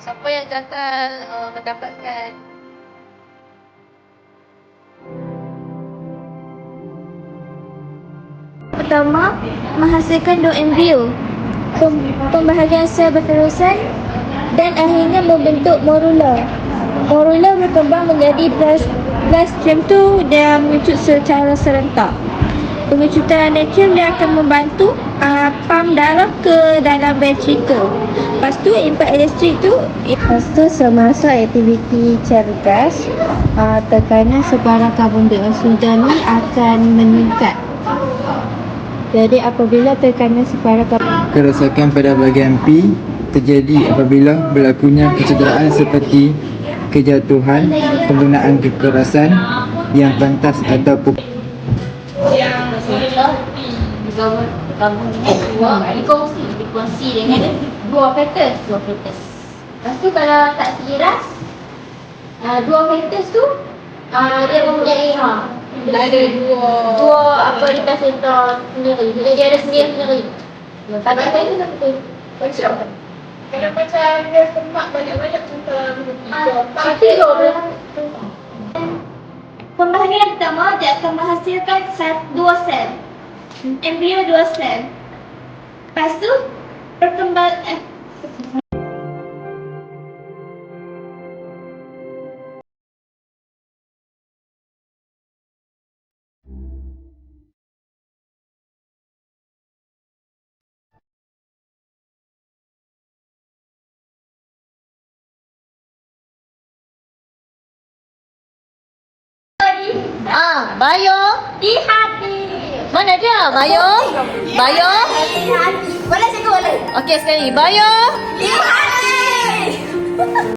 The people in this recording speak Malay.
Siapa yang gagal mendapatkan Pertama, menghasilkan dua embrio. Pembahagian sel berterusan dan akhirnya membentuk morula. Morula berkembang menjadi bloodstream tu dan mengecut secara serentak. Pengecutan neutron dia akan membantu pump darah ke dalam ventricle. Lepas tu impak elektrik tu, semasa aktiviti cergas, tekanan sebarang karbon dioksida ni akan meningkat. Jadi apabila tekanan sebarang Kerosakan pada bahagian P terjadi apabila berlakunya kecederaan seperti kejatuhan, penggunaan kekerasan yang pantas ataupun dikongsi dengan dua factors. Lepas tu kalau tak sejelas, dua factors tu dia mempunyai ada dua representer sendiri. Jadi dia ada sendiri. Tapi saya tu tak betul. kalau macam dia semak banyak-banyak Tapi pembahagian pertama dia akan menghasilkan dua sel. Embrio dua sel. Lepas tu Bayo. di hati. Mana dia? Bayo. Di hati. Boleh cakap boleh. Okey sekali. Bayo. Di hati.